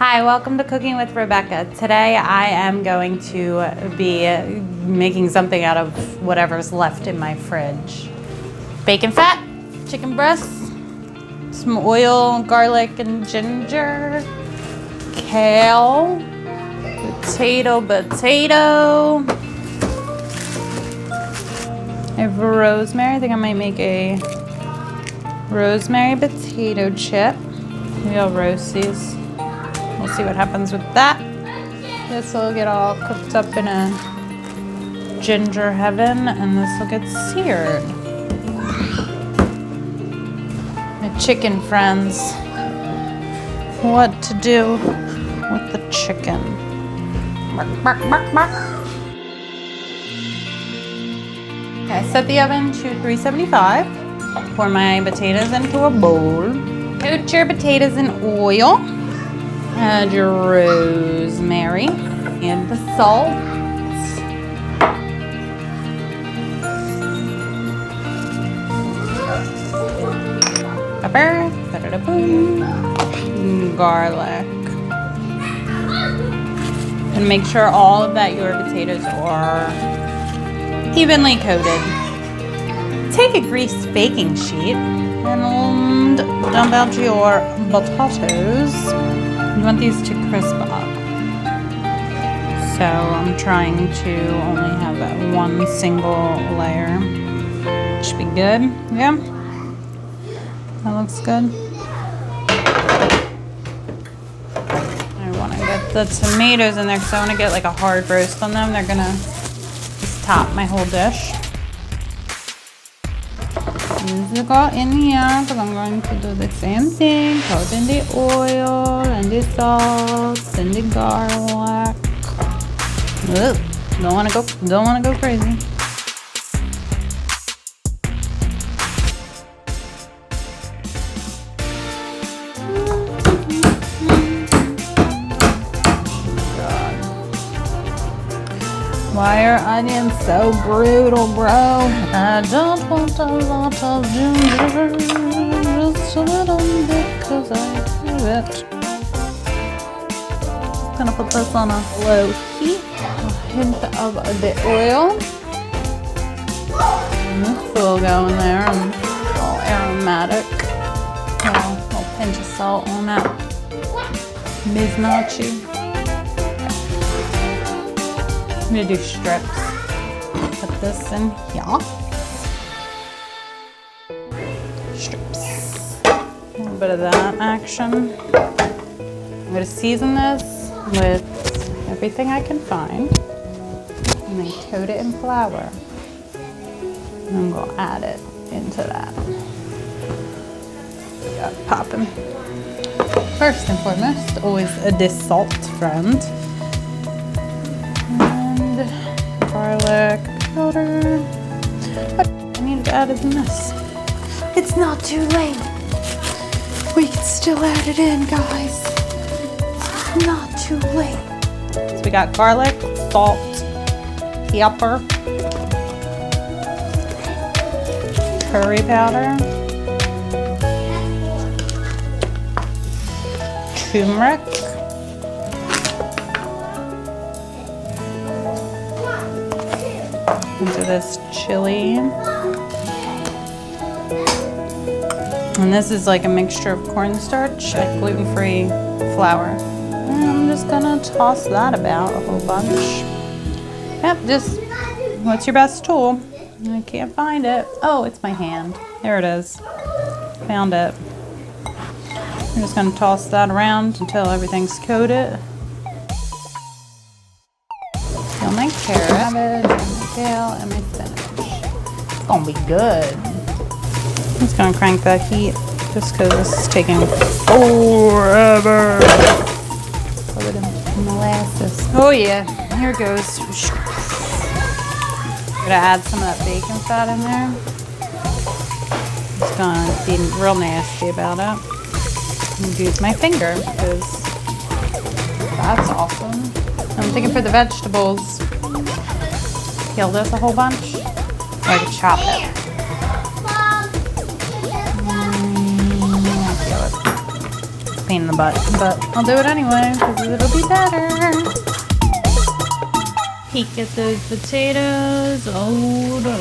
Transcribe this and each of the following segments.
Hi, welcome to Cooking with Rebecca. Today I am going to be making something out of whatever's left in my fridge. Bacon fat, chicken breasts, some oil, garlic and ginger, kale, potato. I have rosemary. I think I might make a rosemary potato chip. Maybe I'll roast these. We'll see what happens with that. This will get all cooked up in a ginger heaven, and this will get seared. My chicken friends. What to do with the chicken? Bark, bark, bark, bark. Okay, I set the oven to 375. Pour my potatoes into a bowl. Coat your potatoes in oil. Add your rosemary and the salt. Pepper, garlic. And make sure all of that your potatoes are evenly coated. Take a greased baking sheet and dump out your potatoes. You want these to crisp up. So I'm trying to only have one single layer. Should be good. Yeah. That looks good. I want to get the tomatoes in there because I want to get like a hard roast on them. They're going to just top my whole dish. These go in here because I'm going to do the same thing. Put in the oil and the salt and the garlic. Ugh, don't want to go crazy. Why are onions so brutal, bro? I don't want a lot of ginger, just a little bit, cause I have it. Gonna put this on a low heat. A hint of the oil. And this will go in there, and all aromatic. A little pinch of salt on that. Miznachi. I'm gonna do strips. Put this in here. Strips. A little bit of that action. I'm gonna season this with everything I can find. And then coat it in flour. And I'm gonna add it into that. Got it popping. First and foremost, always a salt, friend. Garlic powder. What I need to add it in this. It's not too late. We can still add it in, guys. It's not too late. So we got garlic, salt, pepper, curry powder, turmeric, into this chili. And this is like a mixture of cornstarch and gluten-free flour. And I'm just gonna toss that about a whole bunch. Yep, just, what's your best tool? I can't find it. Oh, it's my hand. There it is. Found it. I'm just gonna toss that around until everything's coated. Fill my carrot, cabbage, kale, and my spinach. It's gonna be good. I'm just gonna crank that heat just because this is taking forever. Covered in molasses. Oh yeah, here it goes. Gonna add some of that bacon fat in there. Just gonna be real nasty about it. And use my finger because that's awesome. I'm thinking for the vegetables. Peel this a whole bunch, or I could chop it. pain in the butt, but I'll do it anyway because it'll be better. Peek at those potatoes. Oh, no.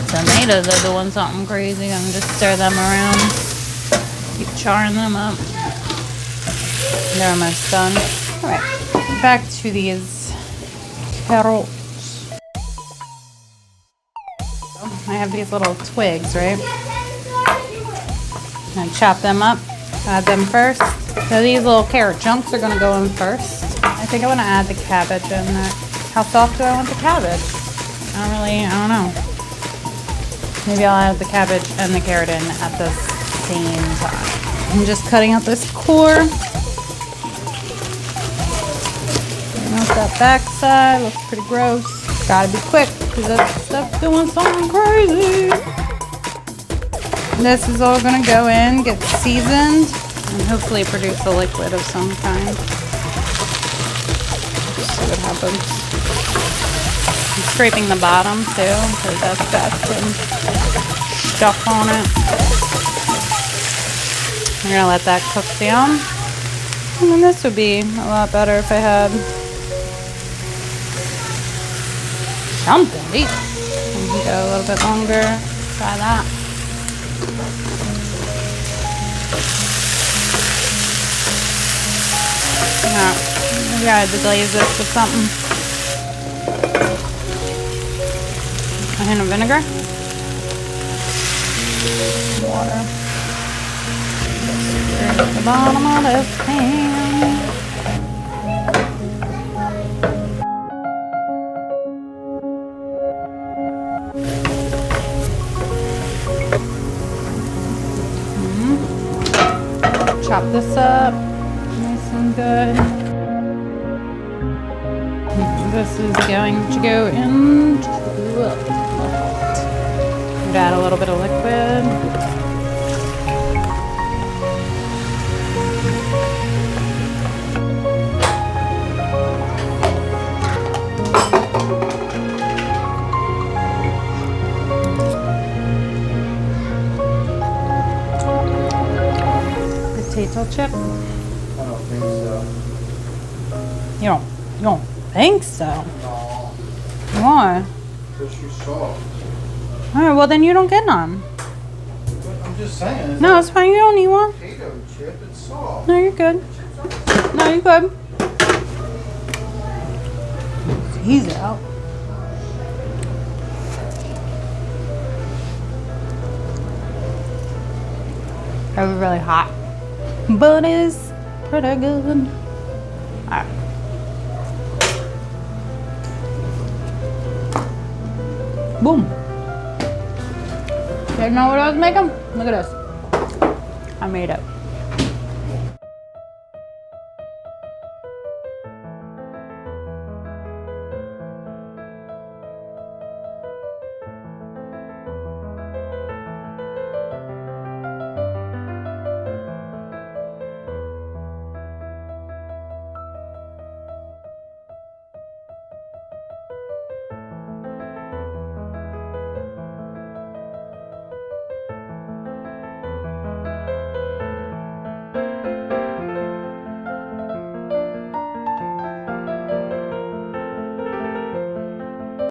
Tomatoes are doing something crazy. I'm just stir them around. Keep charring them up. They're almost done. Alright, back to these carrots. I have these little twigs, right? And chop them up, add them first. So these little carrot chunks are gonna go in first. I think I wanna add the cabbage in there. How soft do I want the cabbage? I don't know. Maybe I'll add the cabbage and the carrot in at the same time. I'm just cutting out this core. Out that back side, looks pretty gross. Gotta be quick because that stuff's doing something crazy. This is all gonna go in, get seasoned, and hopefully produce a liquid of some kind. Let's see what happens. I'm scraping the bottom too, because that's got some stuff on it. I'm gonna let that cook down. And then this would be a lot better if I had something to eat. Maybe go a little bit longer. Try that. Yeah, maybe I had to glaze this with something. A hint of vinegar. Water. Here's the bottom of this pan. Chop this up nice and good. This is going to go into the pot. Add a little bit of liquid. Potato chip? I don't think so. You don't think so? No, Why? because you soft. Alright, well then you don't get none. But I'm just saying. No, it's fine, you don't need one. Potato chip, it's soft. No, you're good. No, you're good. He's out. That was really hot. But it's pretty good. Alright. Boom. You know what I was making? Look at this. I made it.